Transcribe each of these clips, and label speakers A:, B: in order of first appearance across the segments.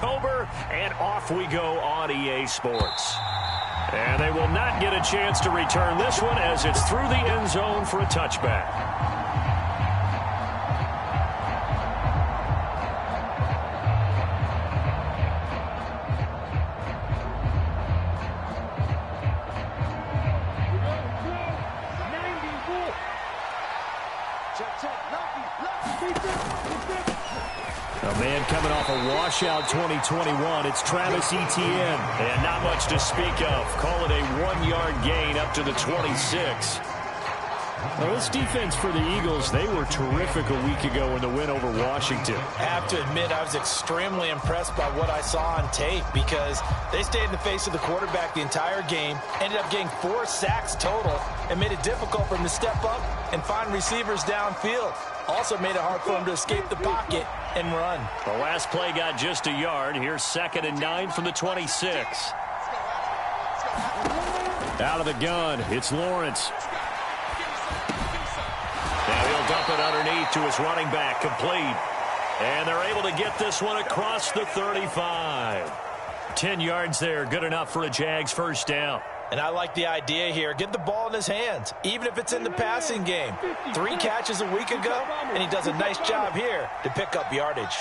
A: October, and off we go on EA Sports. And they will not get a chance to return this one as it's through the end zone for a touchback.
B: A man coming off a washout 2021, it's Travis Etienne.
A: And not much to speak of. Call it a 1-yard gain up to the 26.
B: Well, this defense for the Eagles, they were terrific a week ago in the win over Washington.
C: I have to admit, I was extremely impressed by what I saw on tape because they stayed in the face of the quarterback the entire game, ended up getting 4 sacks total, and made it difficult for him to step up and find receivers downfield. Also made it hard for him to escape the pocket and run.
A: The last play got just a yard. Here's 2nd and 9 from the 26.
B: Out of the gun, it's Lawrence.
A: Now he'll dump it underneath to his running back, complete. And they're able to get this one across the 35. 10 yards there, good enough for a Jags first down.
C: And I like the idea here. Get the ball in his hands, even if it's in the passing game. 3 catches a week ago, and he does a nice job here to pick up yardage.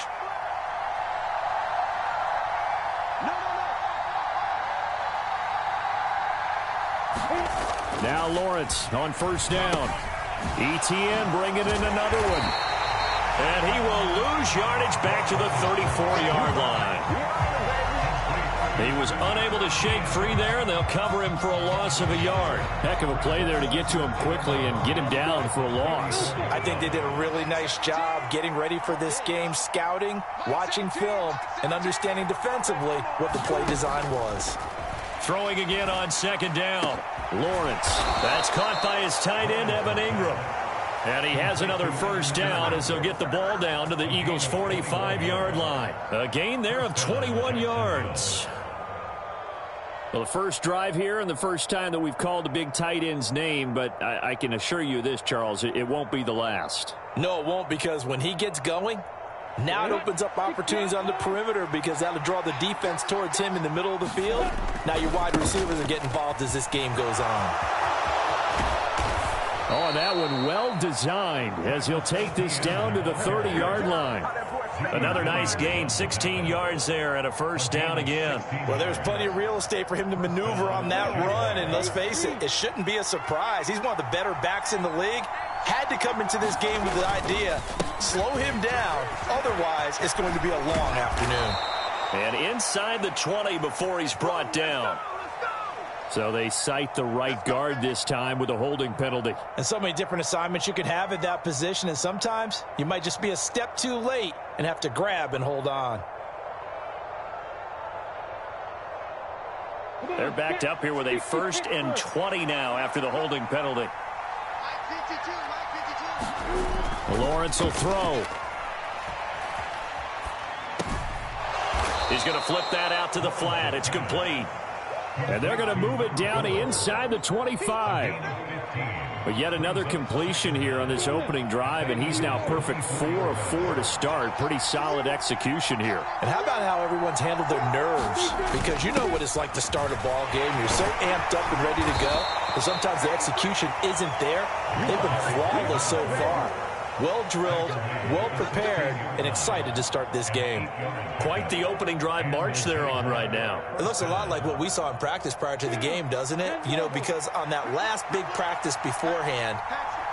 B: Now Lawrence on first down. Etienne bringing in another one.
A: And he will lose yardage back to the 34-yard line. He was unable to shake free there, and they'll cover him for a loss of a yard.
B: Heck of a play there to get to him quickly and get him down for a loss.
C: I think they did a really nice job getting ready for this game, scouting, watching film, and understanding defensively what the play design was.
A: Throwing again on 2nd down. Lawrence. That's caught by his tight end, Evan Ingram. And he has another first down as they'll get the ball down to the Eagles' 45-yard line. A gain there of 21 yards.
B: Well, the first drive here and the first time that we've called the big tight end's name, but I can assure you this, Charles, it won't be the last.
C: No, it won't, because when he gets going, now it opens up opportunities on the perimeter because that'll draw the defense towards him in the middle of the field. Now your wide receivers will get involved as this game goes on.
B: Oh, and that one well designed as he'll take this down to the 30-yard line.
A: Another nice gain, 16 yards there and a first down again.
C: Well, there's plenty of real estate for him to maneuver on that run, and let's face it, it shouldn't be a surprise. He's one of the better backs in the league. Had to come into this game with the idea, slow him down, otherwise it's going to be a long afternoon.
A: And inside the 20 before he's brought down.
B: So they cite the right guard this time with a holding penalty.
C: And so many different assignments you can have at that position, and sometimes you might just be a step too late and have to grab and hold on.
A: They're backed up here with a 1st and 20 now after the holding penalty.
B: Lawrence will throw.
A: He's going to flip that out to the flat. It's complete.
B: And they're going to move it down to inside the 25. But yet another completion here on this opening drive, and he's now perfect 4 of 4 to start. Pretty solid execution here.
C: And how about how everyone's handled their nerves? Because you know what it's like to start a ball game. You're so amped up and ready to go, but sometimes the execution isn't there. They've been flawless so far. Well drilled, well prepared, and excited to start this game.
A: Quite the opening drive march they're on right now.
C: It looks a lot like what we saw in practice prior to the game, doesn't it? You know, because on that last big practice beforehand,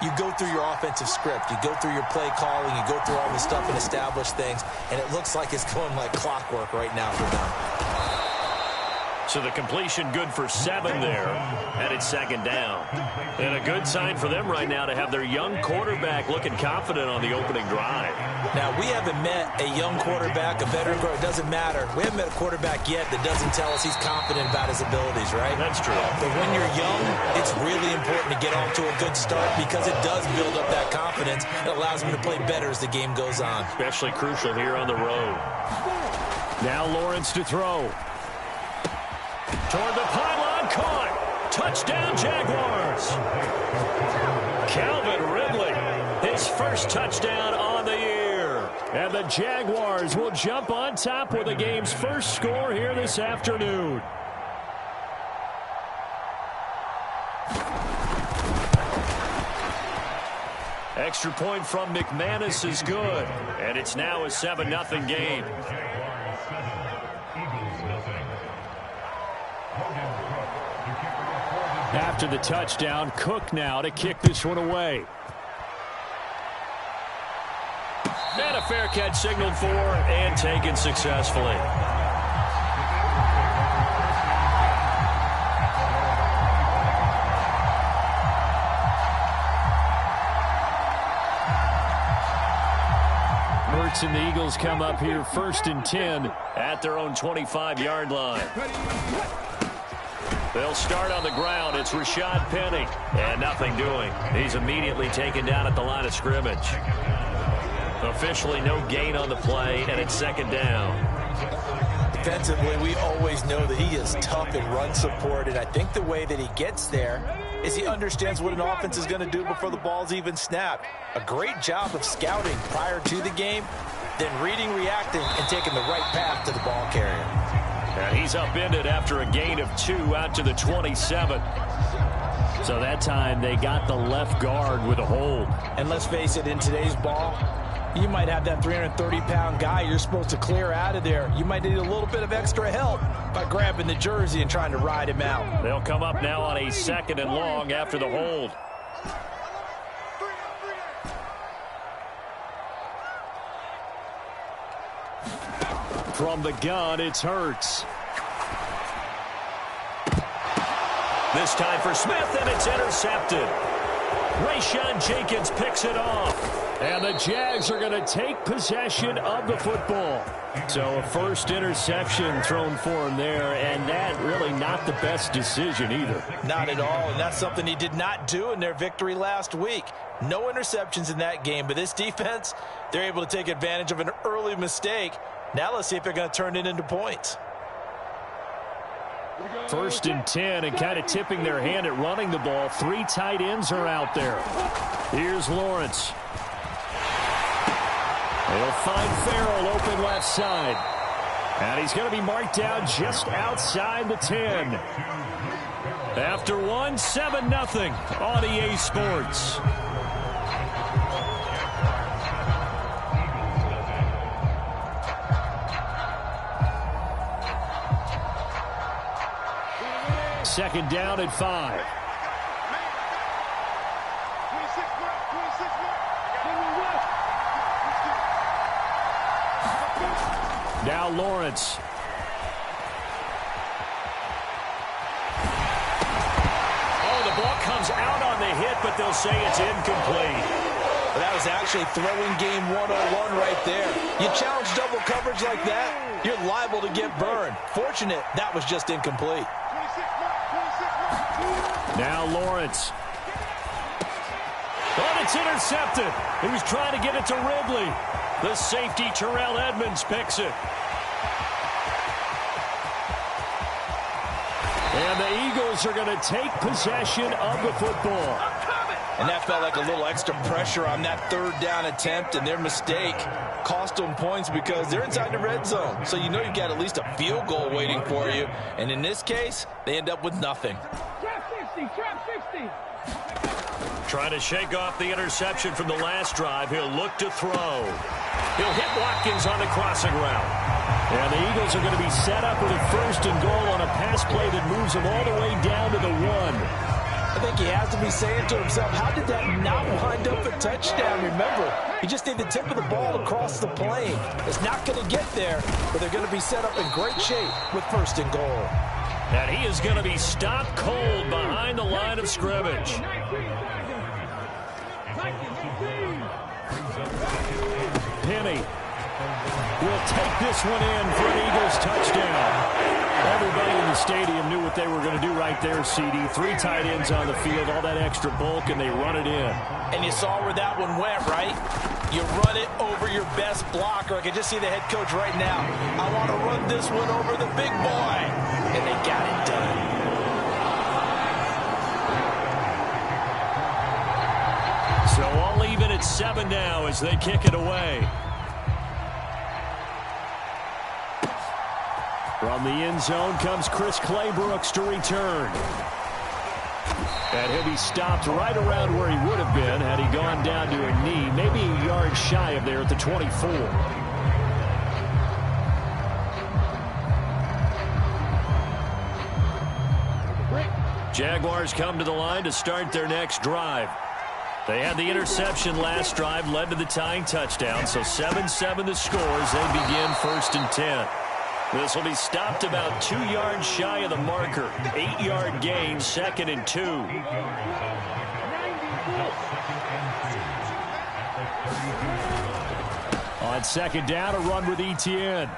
C: you go through your offensive script, you go through your play calling, you go through all the stuff and establish things, and it looks like it's going like clockwork right now for them.
A: So the completion good for 7 there, and it's 2nd down. And a good sign for them right now to have their young quarterback looking confident on the opening drive.
C: Now, we haven't met a young quarterback, a veteran quarterback, it doesn't matter. We haven't met a quarterback yet that doesn't tell us he's confident about his abilities, right?
A: That's true.
C: But when you're young, it's really important to get off to a good start because it does build up that confidence. It allows him to play better as the game goes on.
A: Especially crucial here on the road.
B: Now Lawrence to throw.
A: Toward the pylon, caught. Touchdown, Jaguars. Calvin Ridley, his first touchdown on the year.
B: And the Jaguars will jump on top with the game's first score here this afternoon.
A: Extra point from McManus is good. And it's now a 7-0 game.
B: After the touchdown, Cook now to kick this one away.
A: And a fair catch signaled for and taken successfully.
B: Mertz and the Eagles come up here 1st and 10
A: at their own 25-yard line. They'll start on the ground. It's Rashad Penny. And nothing doing. He's immediately taken down at the line of scrimmage. Officially no gain on the play, and it's 2nd down.
C: Defensively, we always know that he is tough in run support, and I think the way that he gets there is he understands what an offense is going to do before the ball's even snapped. A great job of scouting prior to the game, then reading, reacting, and taking the right path to the ball carrier.
A: And he's upended after a gain of 2 out to the 27.
B: So that time they got the left guard with a hold.
C: And let's face it, in today's ball, you might have that 330-pound guy you're supposed to clear out of there. You might need a little bit of extra help by grabbing the jersey and trying to ride him out.
A: They'll come up now on a 2nd and long after the hold.
B: From the gun, it's Hurts.
A: This time for Smith, and it's intercepted. Rayshawn Jenkins picks it off.
B: And the Jags are going to take possession of the football. So a first interception thrown for him there, and that really not the best decision either.
C: Not at all, and that's something he did not do in their victory last week. No interceptions in that game, but this defense, they're able to take advantage of an early mistake. Now let's see if they're going to turn it into points.
B: 1st and 10, and kind of tipping their hand at running the ball. 3 tight ends are out there. Here's Lawrence. They'll find Farrell open left side. And he's going to be marked down just outside the 10. After one, 7-0 on EA Sports. Second down at 5. Now Lawrence.
A: Oh, the ball comes out on the hit, but they'll say it's incomplete.
C: Well, that was actually throwing game 101 right there. You challenge double coverage like that, you're liable to get burned. Fortunate, that was just incomplete.
B: Now Lawrence.
A: Oh, it's intercepted. He was trying to get it to Ridley. The safety, Terrell Edmonds, picks it.
B: And the Eagles are going to take possession of the football.
C: And that felt like a little extra pressure on that 3rd down attempt, and their mistake cost them points because they're inside the red zone. So you know you've got at least a field goal waiting for you. And in this case, they end up with nothing.
D: Trap 60.
A: Trying to shake off the interception from the last drive. He'll look to throw. He'll hit Watkins on the crossing route.
B: And the Eagles are going to be set up with a 1st and goal on a pass play that moves them all the way down to the 1.
C: I think he has to be saying to himself, how did that not wind up a touchdown? Remember, he just need the tip of the ball across the plane. It's not going to get there, but they're going to be set up in great shape with 1st and goal.
A: And he is going to be stopped cold behind the line of scrimmage.
B: Penny will take this one in for an Eagles touchdown. Everybody in the stadium knew what they were going to do right there, CD. 3 tight ends on the field, all that extra bulk, and they run it in.
C: And you saw where that one went, right? You run it over your best blocker. I can just see the head coach right now. I want to run this one over the big boy. And they got it done.
A: So all even at 7 now as they kick it away.
B: From the end zone comes Chris Claybrooks to return. And he'll be stopped right around where he would have been had he gone down to a knee, maybe a yard shy of there at the 24.
A: Jaguars come to the line to start their next drive. They had the interception last drive, led to the tying touchdown, so 7-7 the score as they begin 1st and 10. This will be stopped about 2 yards shy of the marker. 8-yard gain, 2nd and 2.
B: On 2nd down, a run with Etienne.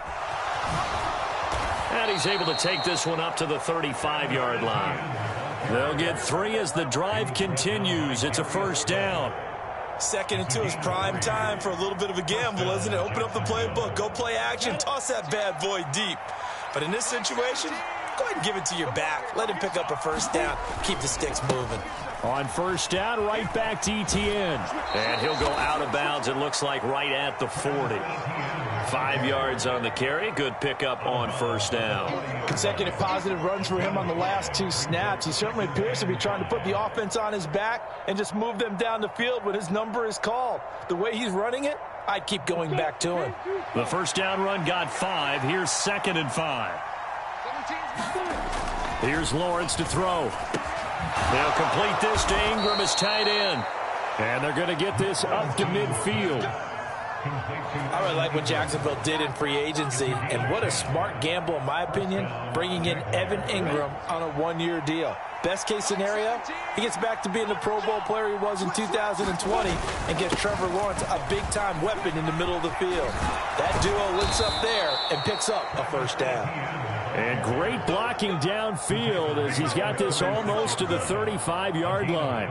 A: And he's able to take this one up to the 35-yard line. They'll get 3 as the drive continues. It's a 1st down.
C: 2nd and 2 is prime time for a little bit of a gamble, isn't it? Open up the playbook, go play action, toss that bad boy deep. But in this situation, go ahead and give it to your back. Let him pick up a 1st down. Keep the sticks moving.
B: On 1st down, right back to Etienne.
A: And he'll go out of bounds, it looks like, right at the 40. 5 yards on the carry. Good pickup on 1st down.
C: Consecutive positive runs for him on the last 2 snaps. He certainly appears to be trying to put the offense on his back and just move them down the field when his number is called. The way he's running it, I'd keep going back to him.
A: The 1st down run got 5. Here's 2nd and 5.
B: Here's Lawrence to throw.
A: They'll complete this to Ingram as tight end.
B: And they're going to get this up to midfield.
C: I really like what Jacksonville did in free agency, and what a smart gamble, in my opinion, bringing in Evan Ingram on a 1-year deal. Best case scenario, he gets back to being the Pro Bowl player he was in 2020 and gives Trevor Lawrence a big-time weapon in the middle of the field. That duo links up there and picks up a 1st down.
B: And great blocking downfield as he's got this almost to the 35-yard line.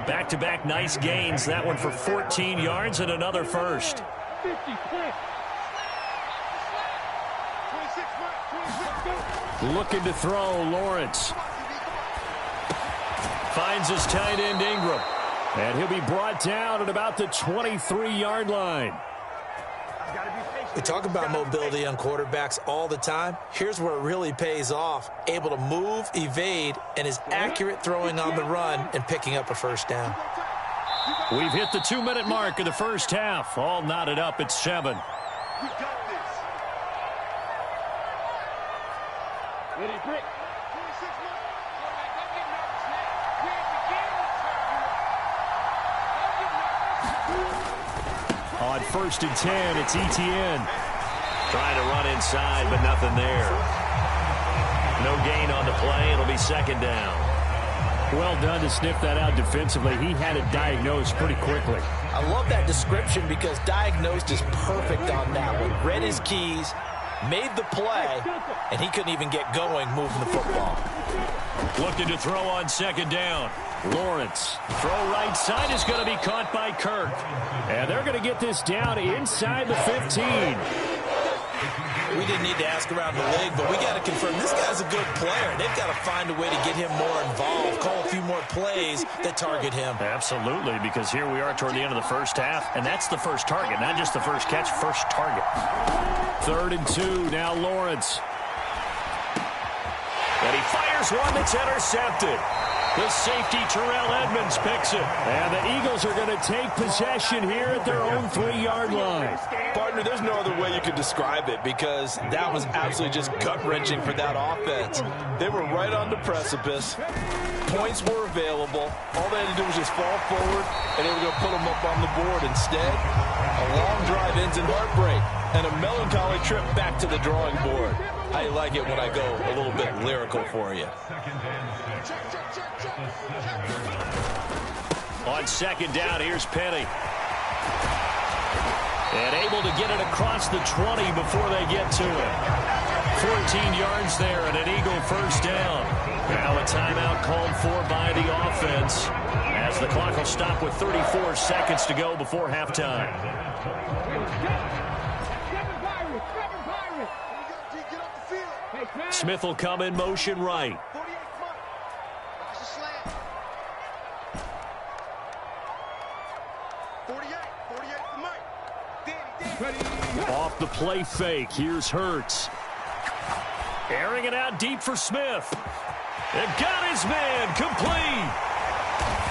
A: Back-to-back nice gains. That one for 14 yards and another 1st.
B: Looking to throw, Lawrence.
A: Finds his tight end, Ingram.
B: And he'll be brought down at about the 23-yard line.
C: We talk about mobility on quarterbacks all the time. Here's where it really pays off. Able to move, evade, and is accurate throwing on the run and picking up a 1st down.
A: We've hit the 2-minute mark of the 1st half. All knotted up at 7.
B: On 1st and 10, it's Etienne.
A: Trying to run inside, but nothing there. No gain on the play. It'll be 2nd down.
B: Well done to sniff that out defensively. He had it diagnosed pretty quickly.
C: I love that description because diagnosed is perfect on that one. Read his keys, made the play, and he couldn't even get going moving the football.
A: Looking to throw on 2nd down.
B: Lawrence.
A: Throw right side is going to be caught by Kirk.
B: And they're going to get this down inside the 15.
C: We didn't need to ask around the league, but we got to confirm this guy's a good player. They've got to find a way to get him more involved, call a few more plays that target him.
A: Absolutely, because here we are toward the end of the 1st half, and that's the first target, not just the first catch, first target.
B: 3rd and 2, now Lawrence.
A: And he fires one that's intercepted. The safety, Terrell Edmonds, picks it.
B: And the Eagles are going to take possession here at their own 3-yard line.
C: Partner, there's no other way you could describe it because that was absolutely just gut-wrenching for that offense. They were right on the precipice. Points were available. All they had to do was just fall forward, and they were going to put them up on the board. Instead, a long drive ends in heartbreak and a melancholy trip back to the drawing board. I like it when I go a little bit lyrical for you.
A: On 2nd down, here's Penny. And able to get it across the 20 before they get to it. 14 yards there and an Eagle 1st down. Now a timeout called for by the offense as the clock will stop with 34 seconds to go before halftime. Smith will come in motion right.
B: Off the play fake, here's Hurts.
A: Airing it out deep for Smith. It got his man complete.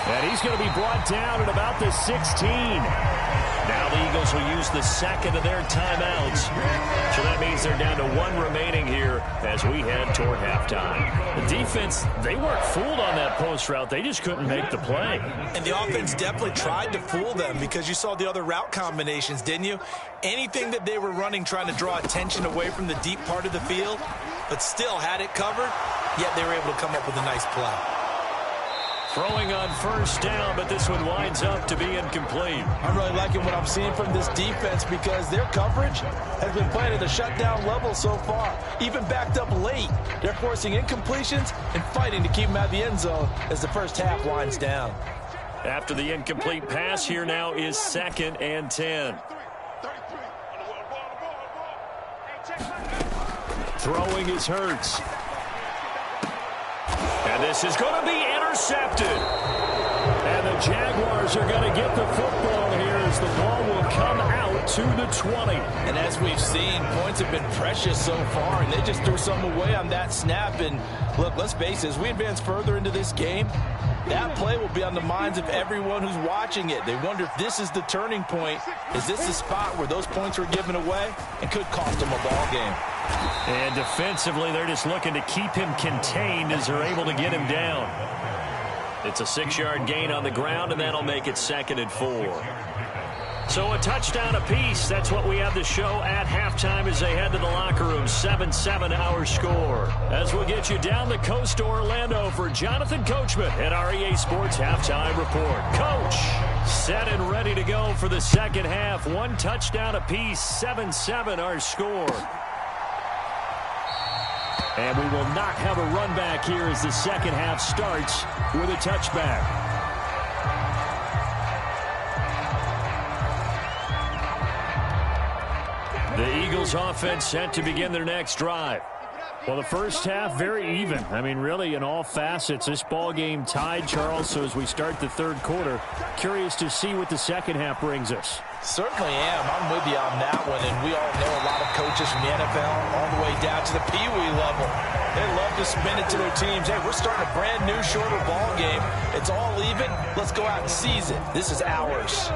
B: And he's going to be brought down at about the 16.
A: Now the Eagles will use the second of their timeouts. So that means they're down to one remaining here as we head toward halftime.
B: The defense, they weren't fooled on that post route. They just couldn't make the play.
C: And the offense definitely tried to fool them because you saw the other route combinations, didn't you? Anything that they were running trying to draw attention away from the deep part of the field, but still had it covered, yet they were able to come up with a nice play.
A: Throwing on first down, but this one winds up to be incomplete.
C: I'm really liking what I'm seeing from this defense because their coverage has been playing at a shutdown level so far. Even backed up late, they're forcing incompletions and fighting to keep them out of the end zone as the first half winds down.
A: After the incomplete pass, here now is 2nd and 10.
B: Throwing is Hurts.
A: And this is going to be intercepted.
B: And the Jaguars are going to get the football here as the ball will come out to the 20.
C: And as we've seen, points have been precious so far, and they just threw some away on that snap. And look, let's face it, as we advance further into this game, that play will be on the minds of everyone who's watching it. They wonder if this is the turning point. Is this the spot where those points were given away and could cost them a ball game?
A: And defensively, they're just looking to keep him contained as they're able to get him down. It's a 6-yard gain on the ground, and that'll make it 2nd and 4. So a touchdown apiece. That's what we have to show at halftime as they head to the locker room. 7-7 our score. As we'll get you down the coast to Orlando for Jonathan Coachman at our EA Sports Halftime Report. Coach, set and ready to go for the second half. One touchdown apiece. 7-7 our score.
B: And we will not have a run back here as the second half starts with a touchback.
A: The Eagles offense set to begin their next drive.
B: Well, the first half, very even. I mean, really, in all facets, this ball game tied, Charles. So as we start the third quarter, curious to see what the second half brings us.
C: Certainly am. I'm with you on that one. And we all know a lot of coaches from the NFL all the way down to the Pee-wee level. They love to spin it to their teams. Hey, we're starting a brand new, shorter ball game. It's all even. Let's go out and seize it. This is ours.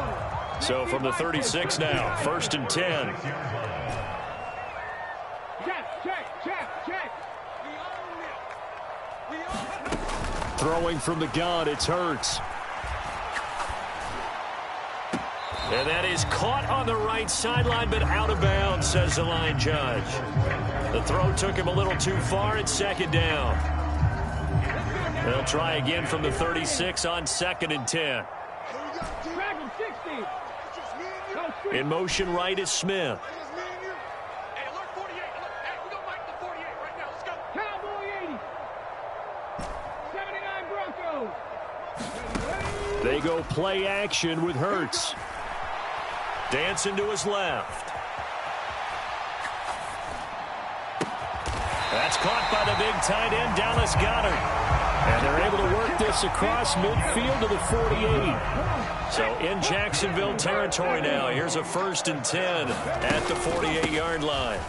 A: So from the 36 now, 1st and 10.
B: Throwing from the gun, it's Hurts.
A: And that is caught on the right sideline, but out of bounds, says the line judge. The throw took him a little too far. It's 2nd down. They'll try again from the 36 on 2nd and 10. In motion right is Smith.
B: They go play action with Hurts.
A: Dancing to his left. That's caught by the big tight end, Dallas Goedert.
B: And they're able to work this across midfield to the 48.
A: So in Jacksonville territory now. Here's a 1st and 10 at the 48-yard line.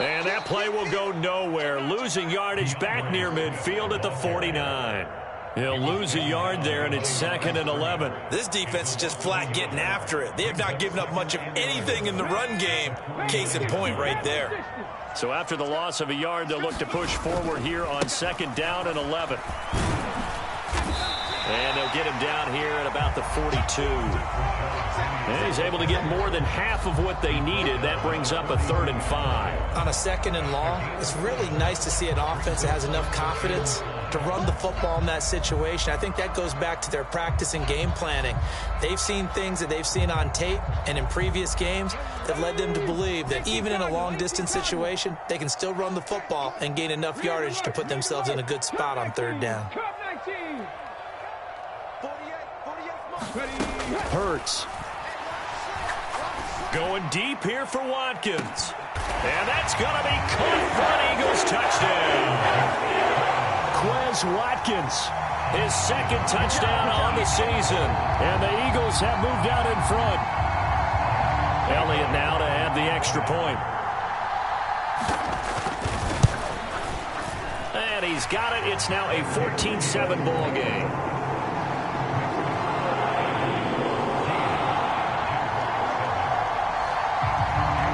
A: And that play will go nowhere. Losing yardage back near midfield at the 49. He'll lose a yard there, and it's 2nd and 11.
C: This defense is just flat getting after it. They have not given up much of anything in the run game. Case in point right there.
A: So after the loss of a yard, they'll look to push forward here on 2nd down and 11. And they'll get him down here at about the 42. And he's able to get more than half of what they needed. That brings up a 3rd and 5.
C: On a 2nd and long, it's really nice to see an offense that has enough confidence to run the football in that situation. I think that goes back to their practice and game planning. They've seen things that they've seen on tape and in previous games that led them to believe that even in a long-distance situation, they can still run the football and gain enough yardage to put themselves in a good spot on 3rd down.
B: Hurts.
A: Going deep here for Watkins. And that's going to be caught for an Eagles touchdown.
B: Quez Watkins.
A: His 2nd touchdown on the season.
B: And the Eagles have moved out in front.
A: Elliott now to add the extra point. And he's got it. It's now a 14-7 ball game.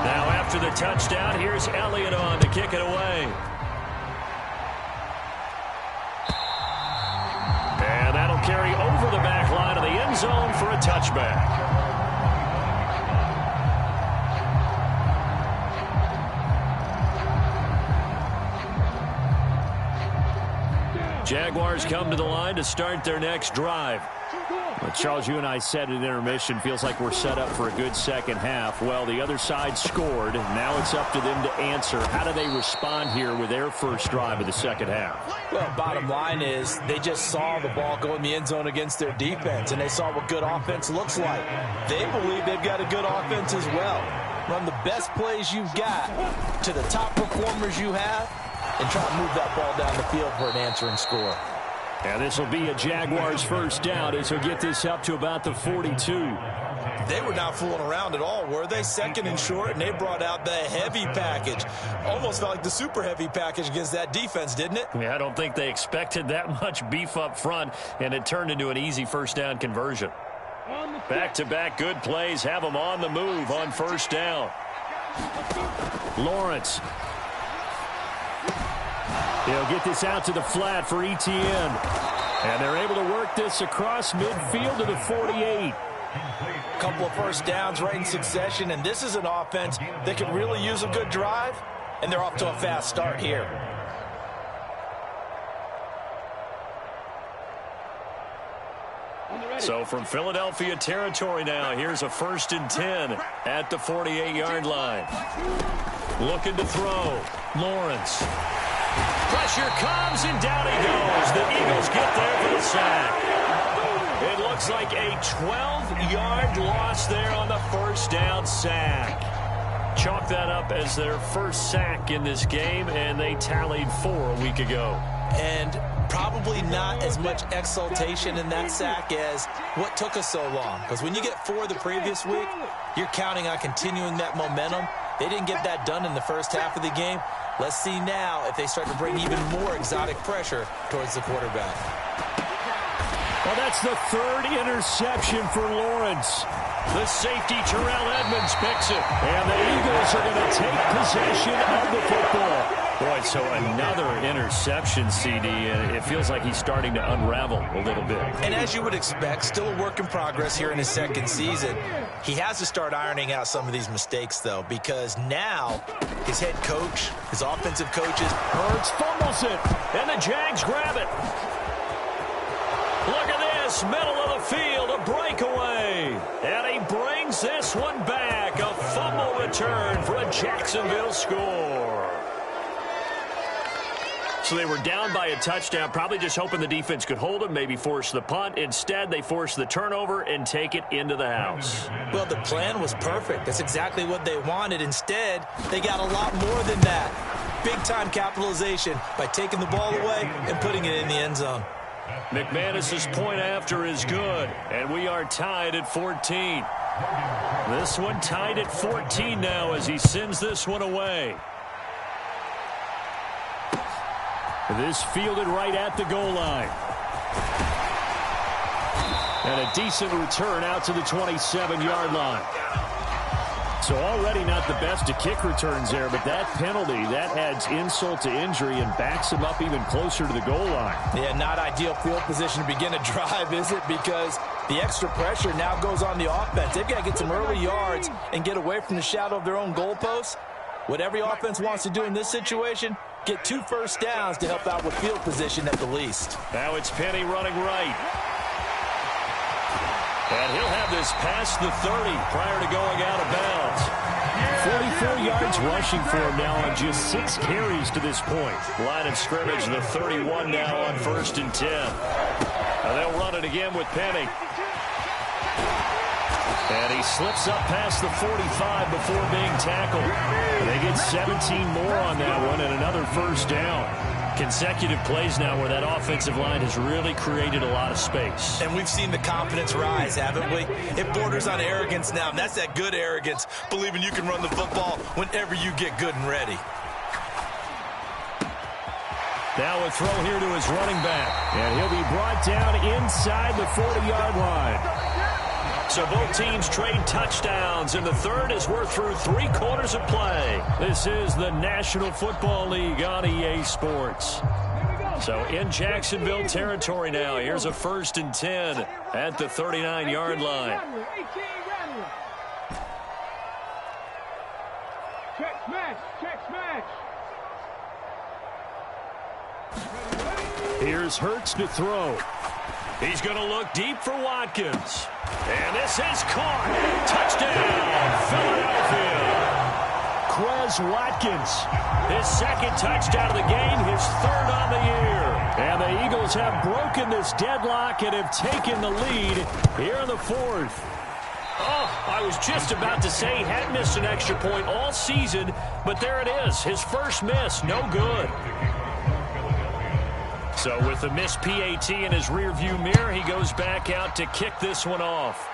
A: Now after the touchdown, here's Elliott on to kick it away. And that'll carry over the back line of the end zone for a touchback. Jaguars come to the line to start their next drive.
B: Well, Charles, you and I said at intermission, feels like we're set up for a good second half. Well, the other side scored. Now it's up to them to answer. How do they respond here with their first drive of the second half?
C: Well, bottom line is they just saw the ball go in the end zone against their defense, and they saw what good offense looks like. They believe they've got a good offense as well. Run the best plays you've got to the top performers you have, and try to move that ball down the field for an answering score.
B: And this will be a Jaguars first down as he'll get this up to about the 42.
C: They were not fooling around at all, were they? Second and short, and they brought out the heavy package. Almost felt like the super heavy package against that defense, didn't it?
A: Yeah, I don't think they expected that much beef up front, and it turned into an easy first down conversion. Back-to-back good plays have them on the move on first down.
B: Lawrence. They'll get this out to the flat for Etienne. And they're able to work this across midfield to the 48.
C: A couple of first downs right in succession, and this is an offense that could really use a good drive, and they're off to a fast start here.
A: So from Philadelphia territory now, here's a 1st and 10 at the 48-yard line. Looking to throw. Lawrence. Pressure comes, and down he goes. The Eagles get there for the sack. It looks like a 12-yard loss there on the first down sack. Chalk that up as their first sack in this game, and they tallied 4 a week ago.
C: And probably not as much exultation in that sack as what took us so long. Because when you get 4 the previous week, you're counting on continuing that momentum. They didn't get that done in the first half of the game. Let's see now if they start to bring even more exotic pressure towards the quarterback.
B: Well, that's the 3rd interception for Lawrence.
A: The safety, Terrell Edmonds, picks it.
B: And the Eagles are going to take possession of the football.
A: Boy, so another interception, CD, and it feels like he's starting to unravel a little bit.
C: And as you would expect, still a work in progress here in his second season. He has to start ironing out some of these mistakes, though, because now his head coach, his offensive coaches,
B: Hurts fumbles it,
A: and the Jags grab it. Look at this, middle of the field, a breakaway. And he brings this one back, a fumble return for a Jacksonville score. So they were down by a touchdown, probably just hoping the defense could hold them, maybe force the punt. Instead, they force the turnover and take it into the house.
C: Well, the plan was perfect. That's exactly what they wanted. Instead, they got a lot more than that. Big-time capitalization by taking the ball away and putting it in the end zone.
A: McManus's point after is good, and we are tied at 14. This one tied at 14 now as he sends this one away.
B: This fielded right at the goal line. And a decent return out to the 27-yard line. So already not the best of kick returns there, but that penalty, that adds insult to injury and backs him up even closer to the goal line.
C: Yeah, not ideal field position to begin a drive, is it? Because the extra pressure now goes on the offense. They've got to get some early yards and get away from the shadow of their own goalposts. What every offense wants to do in this situation, get 2 first downs to help out with field position at the least.
A: Now it's Penny running right. And he'll have this past the 30 prior to going out of bounds.
B: 44 yards rushing for him now on just 6 carries to this point.
A: Line of scrimmage, the 31 now on 1st and 10. Now they'll run it again with Penny. And he slips up past the 45 before being tackled. They get 17 more on that one and another first down. Consecutive plays now where that offensive line has really created a lot of space.
C: And we've seen the confidence rise, haven't we? It borders on arrogance now, and that's that good arrogance, believing you can run the football whenever you get good and ready.
B: Now a throw here to his running back. And he'll be brought down inside the 40-yard line.
A: So both teams trade touchdowns, and the third as we're through 3 quarters of play.
B: This is the National Football League on EA Sports.
A: So in Jacksonville territory now. Here's a 1st and 10 at the 39-yard line.
D: Check smash, check smash.
B: Here's Hurts to throw.
A: He's going to look deep for Watkins. And this is caught. Touchdown, Philadelphia.
B: Quez Watkins.
A: His 2nd touchdown of the game, his 3rd on the year.
B: And the Eagles have broken this deadlock and have taken the lead here in the 4th.
A: Oh, I was just about to say he had missed an extra point all season, but there it is. His first miss, no good. So with the missed PAT in his rearview mirror, he goes back out to kick this one off.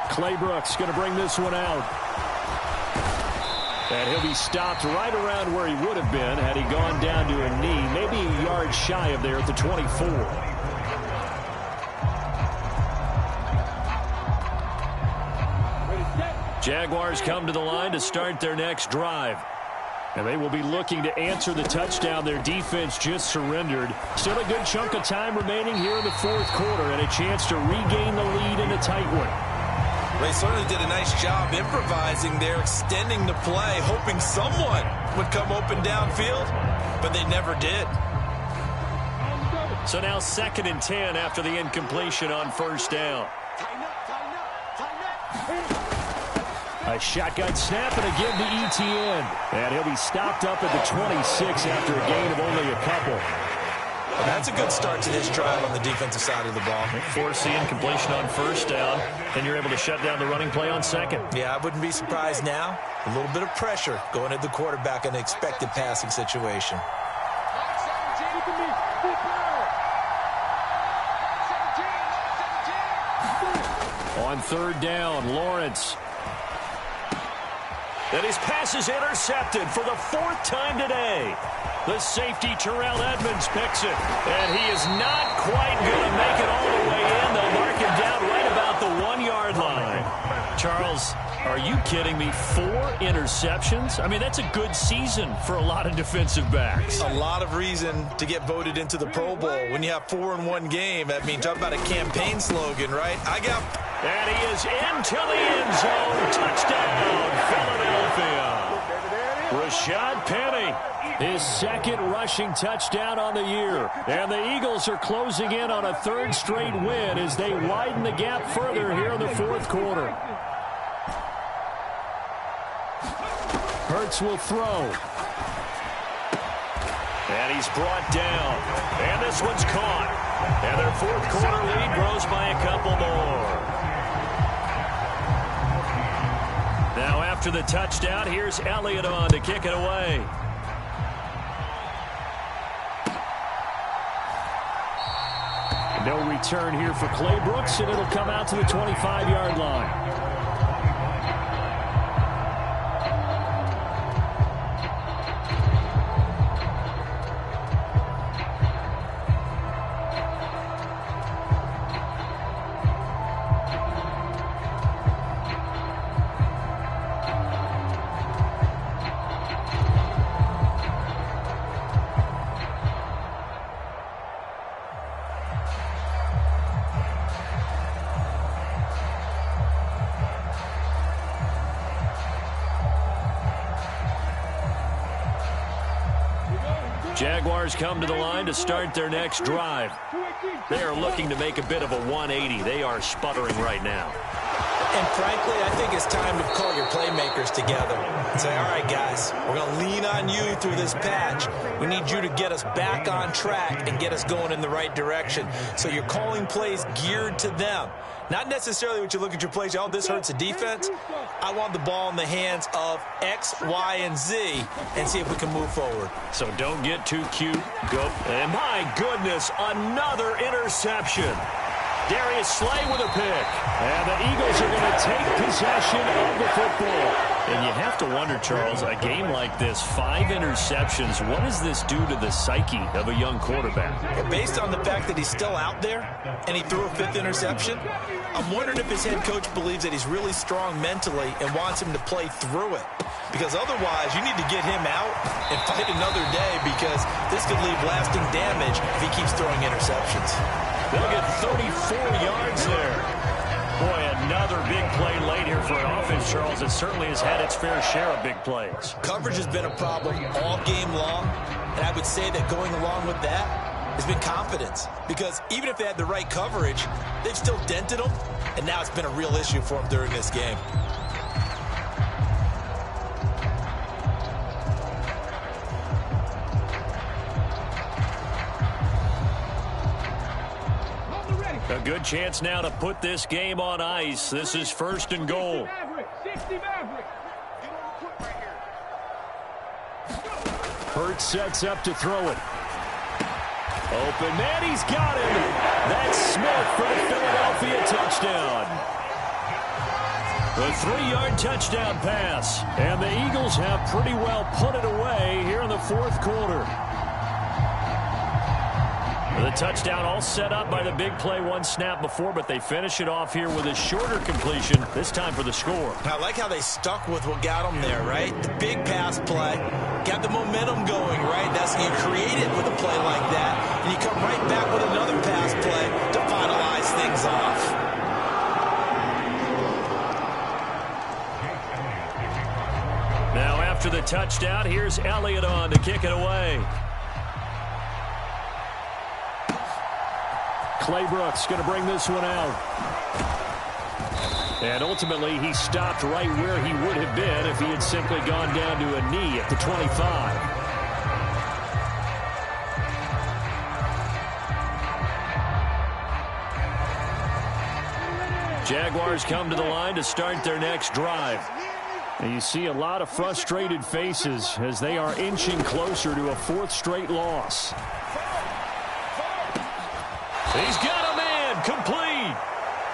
B: Claybrooks going to bring this one out. And he'll be stopped right around where he would have been had he gone down to a knee, maybe a yard shy of there at the 24.
A: Jaguars come to the line to start their next drive.
B: And they will be looking to answer the touchdown their defense just surrendered. Still a good chunk of time remaining here in the 4th quarter and a chance to regain the lead in a tight one.
C: They certainly did a nice job improvising there, extending the play, hoping someone would come open downfield, but they never did.
A: So now 2nd and 10 after the incompletion on 1st down.
B: A shotgun snap and a give to ETN. And he'll be stopped up at the 26 after a gain of only a couple.
C: Well, that's a good start to this drive on the defensive side of the ball.
A: Force the incompletion on 1st down, and you're able to shut down the running play on 2nd.
C: Yeah, I wouldn't be surprised now. A little bit of pressure going at the quarterback in an expected passing situation.
B: On 3rd down, Lawrence.
A: And his pass is intercepted for the 4th time today. The safety, Terrell Edmonds, picks it. And he is not quite going to make it all the way in. They'll mark him down right about the 1-yard line. Charles, are you kidding me? 4 interceptions? I mean, that's a good season for a lot of defensive backs.
C: A lot of reason to get voted into the Pro Bowl. When you have 4 in one game, I mean, talk about a campaign slogan, right?
A: And he is into the end zone. Touchdown, Philadelphia. Rashad Penny.
B: His 2nd rushing touchdown on the year. And the Eagles are closing in on a 3rd straight win as they widen the gap further here in the 4th quarter. Hurts will throw.
A: And he's brought down. And this one's caught. And their 4th quarter lead grows by a couple more. Now after the touchdown, here's Elliott on to kick it away.
B: No return here for Claybrooks, and it'll come out to the 25-yard line.
A: Jaguars come to the line to start their next drive. They are looking to make a bit of a 180. They are sputtering right now.
C: And frankly, I think it's time to call your playmakers together and say, all right, guys, we're going to lean on you through this patch. We need you to get us back on track and get us going in the right direction. So you're calling plays geared to them. Not necessarily what you look at your plays, oh, this hurts the defense. I want the ball in the hands of X, Y, and Z and see if we can move forward.
A: So don't get too cute. Go. And my goodness, another interception. Darius Slay with a pick.
B: And the Eagles are going to take possession of the football.
A: And you have to wonder, Charles, a game like this, 5 interceptions, what does this do to the psyche of a young quarterback?
C: Well, based on the fact that he's still out there and he threw a 5th interception, I'm wondering if his head coach believes that he's really strong mentally and wants him to play through it. Because otherwise, you need to get him out and fight another day, because this could leave lasting damage if he keeps throwing interceptions.
A: They'll get 34 yards there. Boy, another big play late here for an offense, Charles. It certainly has had its fair share of big plays.
C: Coverage has been a problem all game long, and I would say that going along with that has been confidence. Because even if they had the right coverage, they've still dented them, and now it's been a real issue for them during this game.
A: A good chance now to put this game on ice. This is 1st and goal.
D: 60 Maverick.
B: Hurts sets up to throw it. Open man, he's got him. That's Smith for the Philadelphia touchdown. The 3-yard touchdown pass. And the Eagles have pretty well put it away here in the 4th quarter. The touchdown all set up by the big play 1 snap before, but they finish it off here with a shorter completion, this time for the score.
C: I like how they stuck with what got them there, right? The big pass play, got the momentum going, right? That's you create it with a play like that, and you come right back with another pass play to finalize things off.
A: Now after the touchdown, here's Elliott on to kick it away.
B: Claybrooks going to bring this one out. And ultimately, he stopped right where he would have been if he had simply gone down to a knee at the 25. Jaguars come to the line to start their next drive. And you see a lot of frustrated faces as they are inching closer to a 4th straight loss.
A: He's got a man, complete.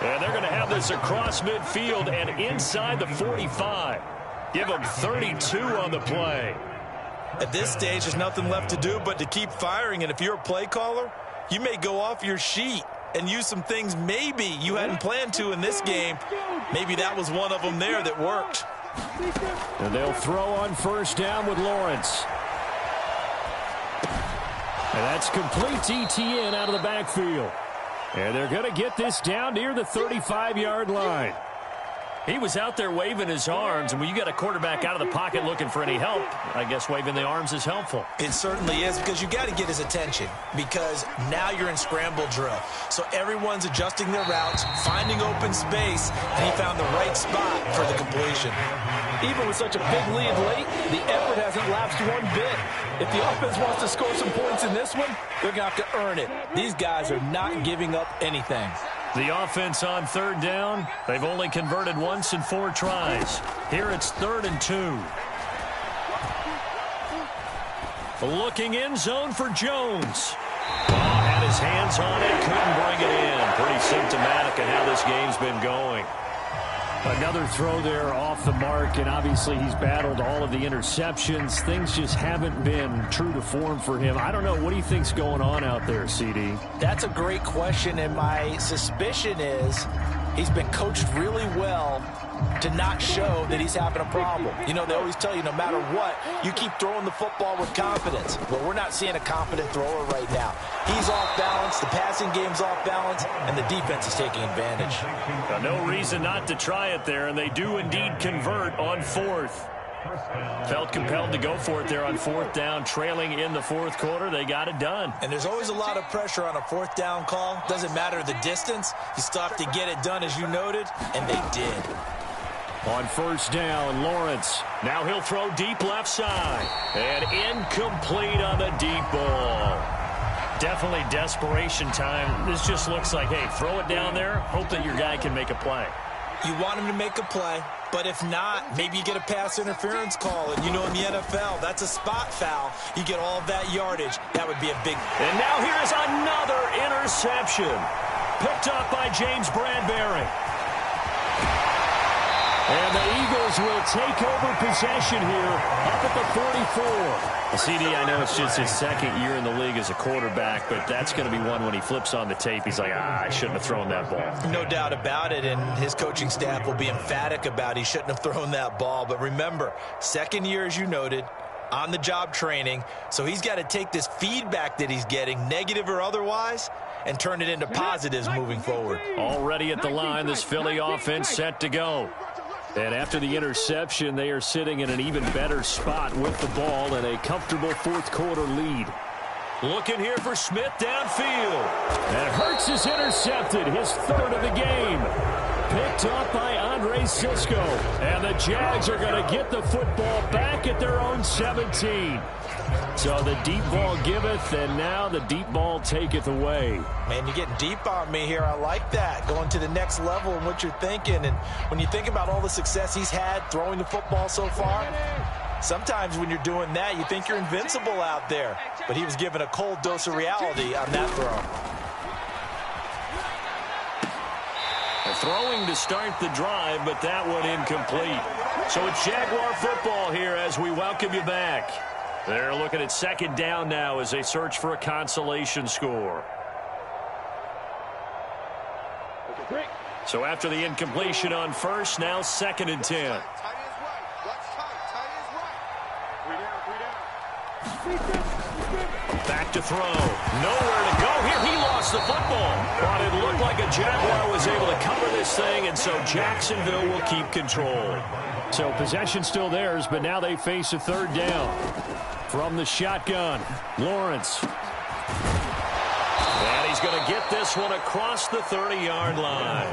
A: And they're going to have this across midfield and inside the 45. Give them 32 on the play.
C: At this stage, there's nothing left to do but to keep firing. And if you're a play caller, you may go off your sheet and use some things maybe you hadn't planned to in this game. Maybe that was one of them there that worked.
B: And they'll throw on 1st down with Lawrence. And that's complete to Etienne out of the backfield. And they're going to get this down near the 35-yard line.
A: He was out there waving his arms, and when you got a quarterback out of the pocket looking for any help, I guess waving the arms is helpful.
C: It certainly is, because you got to get his attention, because now you're in scramble drill. So everyone's adjusting their routes, finding open space, and he found the right spot for the completion.
E: Even with such a big lead late, the effort hasn't lapsed one bit. If the offense wants to score some points in this one, they're going to have to earn it. These guys are not giving up anything.
A: The offense on 3rd down, they've only converted once in 4 tries. Here it's 3rd and 2. Looking end zone for Jones. Had his hands on it, couldn't bring it in. Pretty symptomatic of how this game's been going.
B: Another throw there off the mark, and obviously he's battled all of the interceptions. Things just haven't been true to form for him. I don't know. What do you think's going on out there, CD?
C: That's a great question, and my suspicion is he's been coached really well to not show that he's having a problem. You know, they always tell you no matter what, you keep throwing the football with confidence. Well, we're not seeing a confident thrower right now. He's off balance, the passing game's off balance, and the defense is taking advantage.
A: No reason not to try it there, and they do indeed convert on 4th. Felt compelled to go for it there on 4th down, trailing in the 4th quarter. They got it done.
C: And there's always a lot of pressure on a 4th down call. Doesn't matter the distance. You still have to get it done, as you noted, and they did.
B: On 1st down, Lawrence.
A: Now he'll throw deep left side. And incomplete on the deep ball. Definitely desperation time. This just looks like, hey, throw it down there, hope that your guy can make a play.
C: You want him to make a play, but if not, maybe you get a pass interference call. And you know in the NFL, that's a spot foul. You get all that yardage. That would be a big...
A: And now here is another interception. Picked up by James Bradbury.
B: And the Eagles will take over possession here up at the 44.
A: CD, I know it's just his second year in the league as a quarterback, but that's going to be one when he flips on the tape. He's like, I shouldn't have thrown that ball.
C: No doubt about it, and his coaching staff will be emphatic about he shouldn't have thrown that ball. But remember, second year, as you noted, on-the-job training, so he's got to take this feedback that he's getting, negative or otherwise, and turn it into positives moving forward.
B: Already at the line, this Philly offense set to go. And after the interception, they are sitting in an even better spot with the ball and a comfortable fourth-quarter lead.
A: Looking here for Smith downfield.
B: And Hurts is intercepted, his third of the game. Picked up by Andre Sisco. And the Jags are going to get the football back at their own 17. So the deep ball giveth, and now the deep ball taketh away.
C: Man, you're getting deep on me here. I like that. Going to the next level in what you're thinking. And when you think about all the success he's had throwing the football so far, sometimes when you're doing that, you think you're invincible out there. But he was given a cold dose of reality on that throw.
A: Throwing to start the drive, but that one incomplete. So it's Jaguar football here as we welcome you back. They're looking at second down now as they search for a consolation score. So after the incompletion on first, now 2nd and 10. Back to throw. Nowhere to go here. He lost the football. But it looked like a Jaguar was able to cover this thing, and so Jacksonville will keep control.
B: So possession still theirs, but now they face a third down. From the shotgun, Lawrence.
A: And he's going to get this one across the 30-yard line.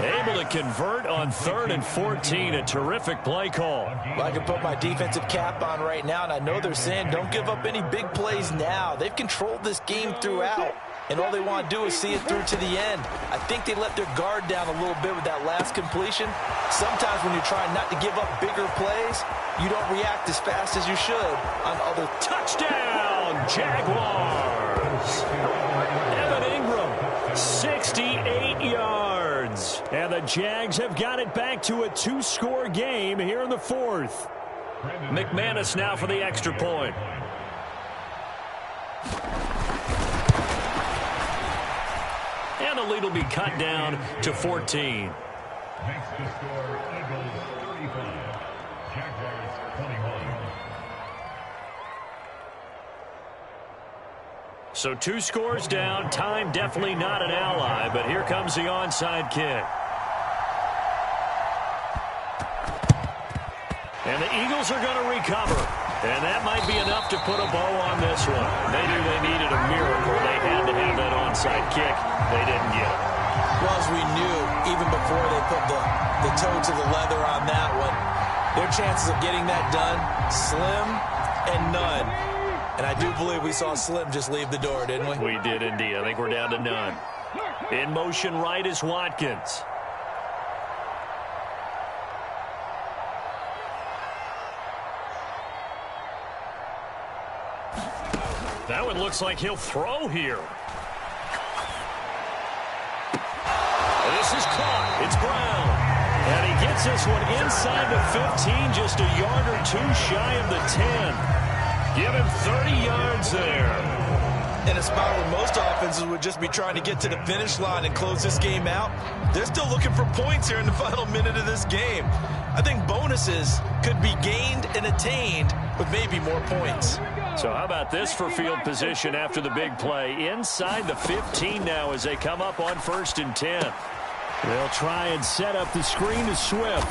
A: Able to convert on 3rd and 14. A terrific play call.
C: Well, I can put my defensive cap on right now, and I know they're saying don't give up any big plays now. They've controlled this game throughout, and all they want to do is see it through to the end. I think they let their guard down a little bit with that last completion. Sometimes when you're trying not to give up bigger plays, you don't react as fast as you should on other.
A: Touchdown, Jaguars. Evan Ingram, 68 yards.
B: And the Jags have got it back to a 2-score game here in the 4th.
A: McManus now for the extra point. And the lead will be cut down to 14.
F: Next to score, Eagles 35, Jaguars 21.
A: So 2 scores down. Time definitely not an ally, but here comes the onside kick. And the Eagles are going to recover. And that might be enough to put a bow on this one. They knew they needed a miracle. They had to have that onside kick. They didn't get it.
C: Well, as we knew, even before they put the toe to the leather on that one, their chances of getting that done, slim and none. And I do believe we saw Slim just leave the door, didn't we?
A: We did indeed. I think we're down to none. In motion right is Watkins. That one looks like he'll throw here. This is caught. It's Brown. And he gets this one inside the 15, just a yard or two shy of the 10. Give him 30 yards there.
C: In a spot where most offenses would just be trying to get to the finish line and close this game out, they're still looking for points here in the final minute of this game. I think bonuses could be gained and attained with maybe more points.
A: So how about this for field position after the big play? Inside the 15 now as they come up on 1st and 10.
B: They'll try and set up the screen to Swift.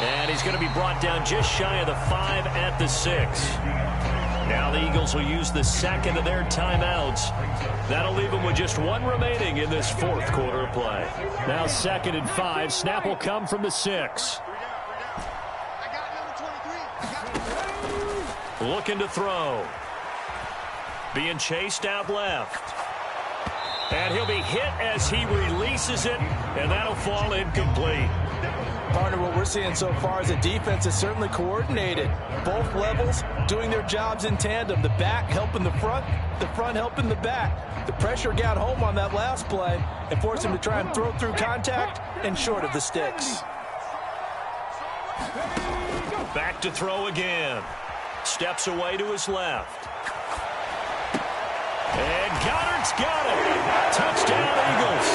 A: And he's going to be brought down just shy of the 5 at the 6. Now the Eagles will use the second of their timeouts. That'll leave them with just 1 remaining in this 4th quarter of play.
B: Now 2nd and 5. Snap will come from the 6.
A: Looking to throw. Being chased out left. And he'll be hit as he releases it, and that'll fall incomplete.
C: Partner, what we're seeing so far is a defense is certainly coordinated. Both levels doing their jobs in tandem. The back helping the front helping the back. The pressure got home on that last play and forced him to try and throw through contact and short of the sticks.
A: Back to throw again. Steps away to his left. And Goddard's got it. Touchdown, Eagles.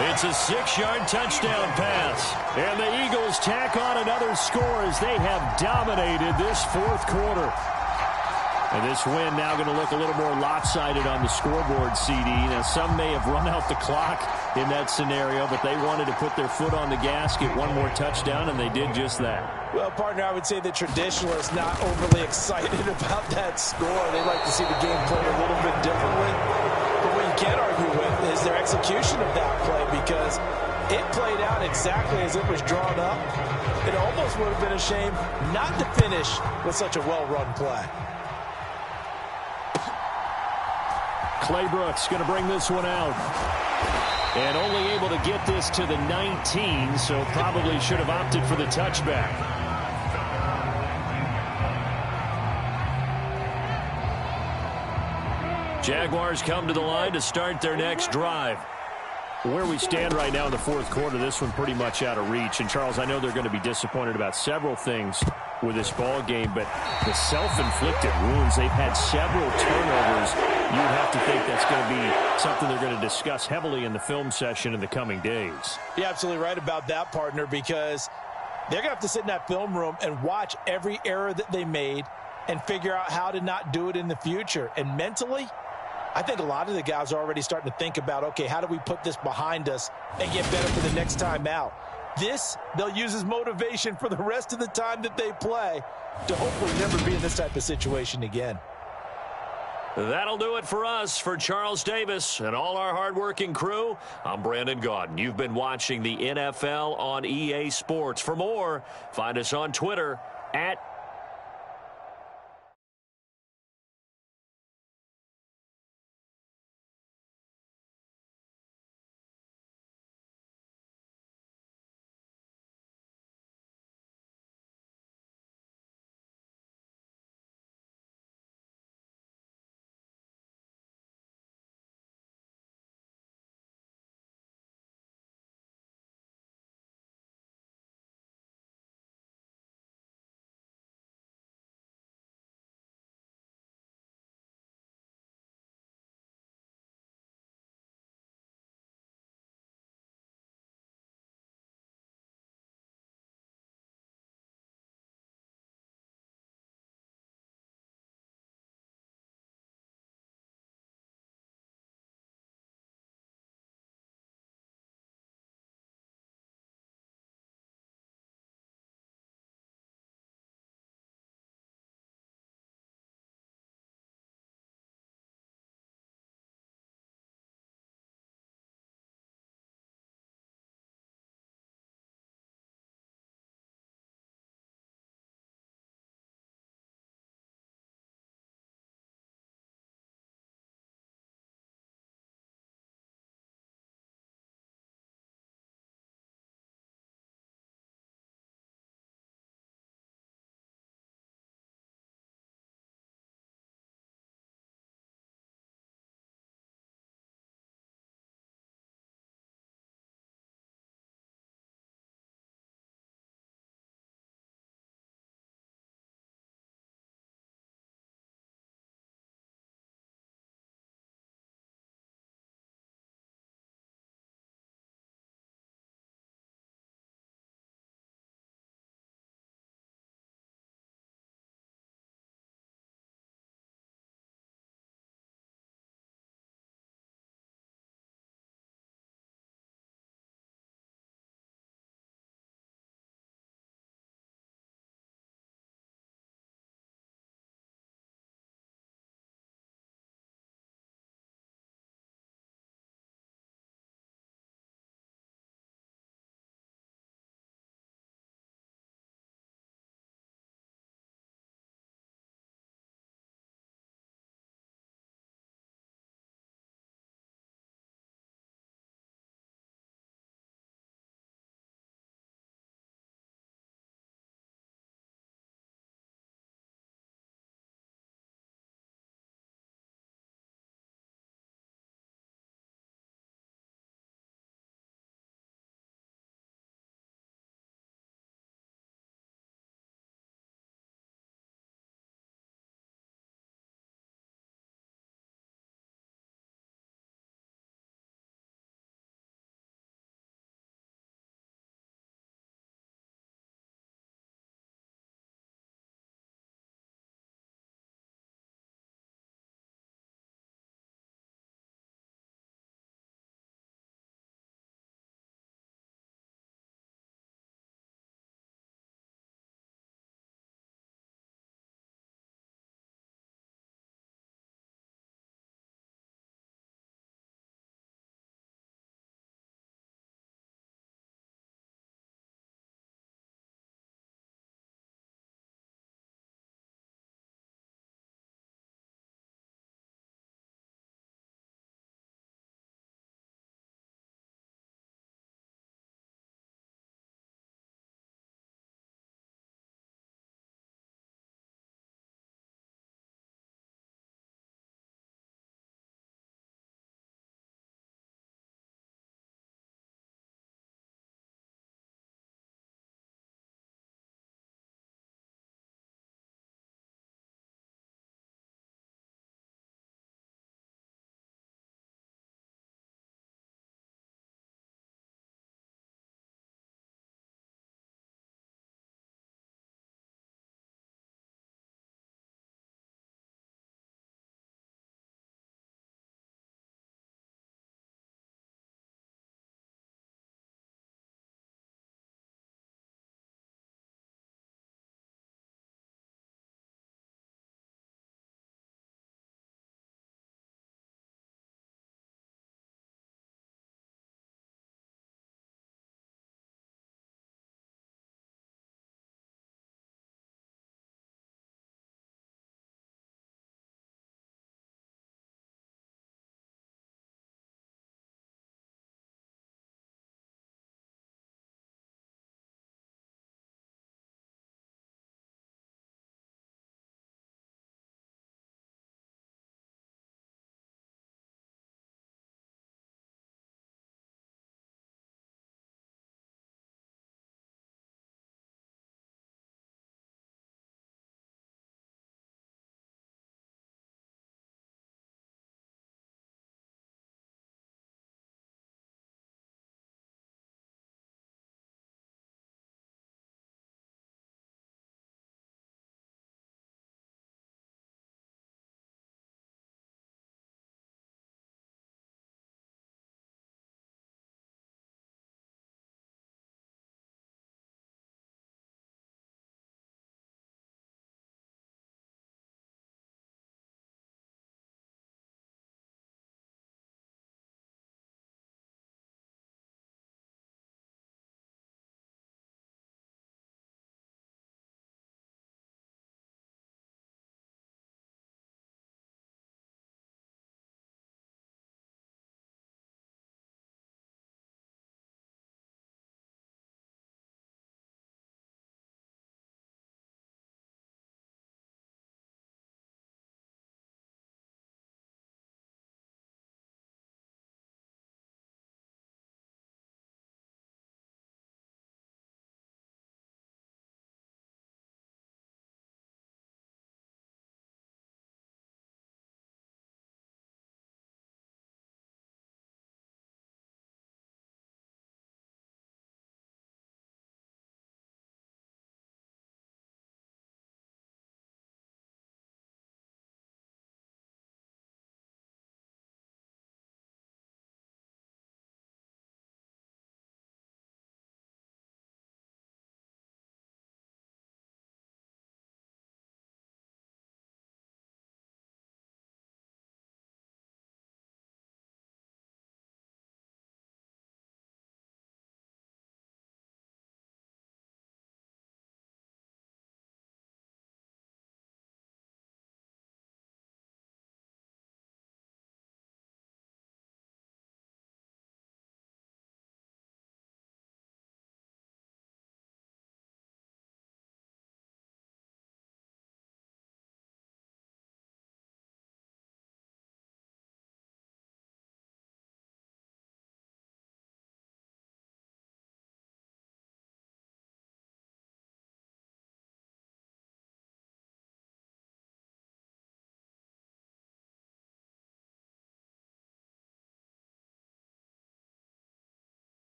A: It's a 6-yard touchdown pass. And the Eagles tack on another score as they have dominated this fourth quarter. And this win now going to look a little more lopsided on the scoreboard, CD. Now, some may have run out the clock in that scenario, but they wanted to put their foot on the gas, get one more touchdown, and they did just that.
C: Well, partner, I would say the traditionalists not overly excited about that score. They like to see the game played a little bit differently. But what you can't argue with is their execution of that play, because it played out exactly as it was drawn up. It almost would have been a shame not to finish with such a well-run play.
B: Claybrooks going to bring this one out. And only able to get this to the 19, so probably should have opted for the touchback. Jaguars come to the line to start their next drive. Where we stand right now in the fourth quarter, this one pretty much out of reach. And, Charles, I know they're going to be disappointed about several things with this ball game, but the self-inflicted wounds, they've had several turnovers. You would have to think that's going to be something they're going to discuss heavily in the film session in the coming days.
C: You're absolutely right about that, partner, because they're going to have to sit in that film room and watch every error that they made and figure out how to not do it in the future. And mentally, I think a lot of the guys are already starting to think about, okay, how do we put this behind us and get better for the next time out? This, they'll use as motivation for the rest of the time that they play to hopefully never be in this type of situation again.
A: That'll do it for us. For Charles Davis and all our hardworking crew, I'm Brandon Gaudin. You've been watching the NFL on EA Sports. For more, find us on Twitter at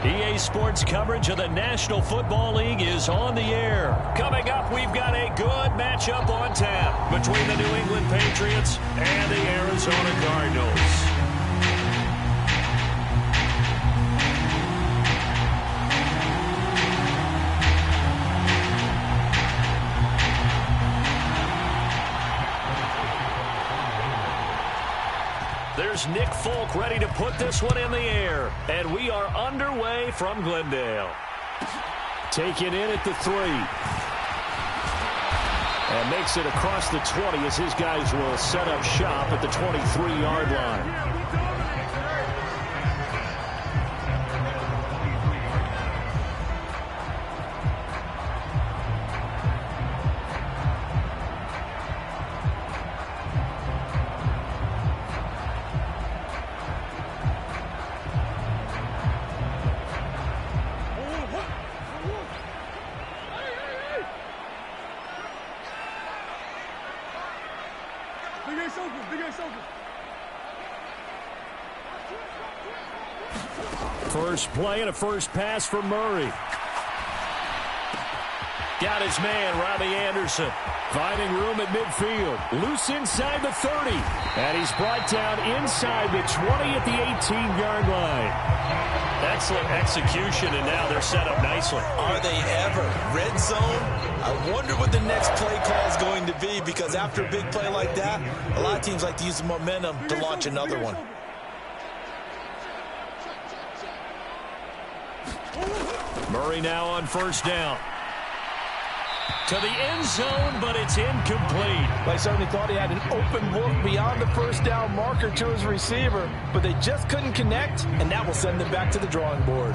A: EA Sports coverage of the National Football League is on the air. Coming up, we've got a good matchup on tap between the New England Patriots and the Arizona Cardinals. There's Nick Folk ready to put this one in the air. And we are underway from Glendale.
B: Taken in at the 3. And makes it across the 20 as his guys will set up shop at the 23-yard line. First play and a first pass for Murray.
A: Got his man, Robbie Anderson.
B: Finding room at midfield. Loose inside the 30. And he's brought down inside the 20 at the 18-yard line.
A: Excellent execution, and now they're set up nicely.
C: Are they ever? Red zone? I wonder what the next play call is going to be, because after a big play like that, a lot of teams like to use the momentum to launch another one.
A: Murray now on first down. To the end zone, but it's incomplete.
E: They certainly thought he had an open look beyond the first down marker to his receiver, but they just couldn't connect, and that will send them back to the drawing board.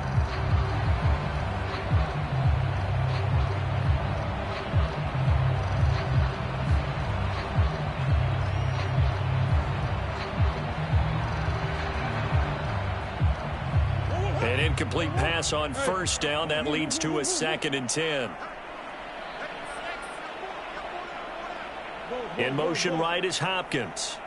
A: An incomplete pass on first down. That leads to a 2nd and 10. In motion right is Hopkins.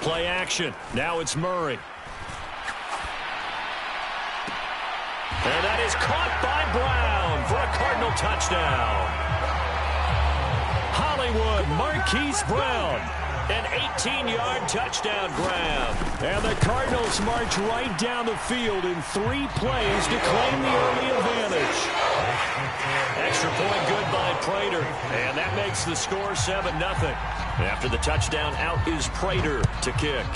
A: Play action. Now it's Murray. And that is caught by Brown for a Cardinal touchdown. Hollywood Marquise Brown. An 18-yard touchdown grab.
B: And the Cardinals march right down the field in 3 plays to claim the early advantage.
A: Extra point good by Prater. And that makes the score 7-0. After the touchdown, out is Prater to kick.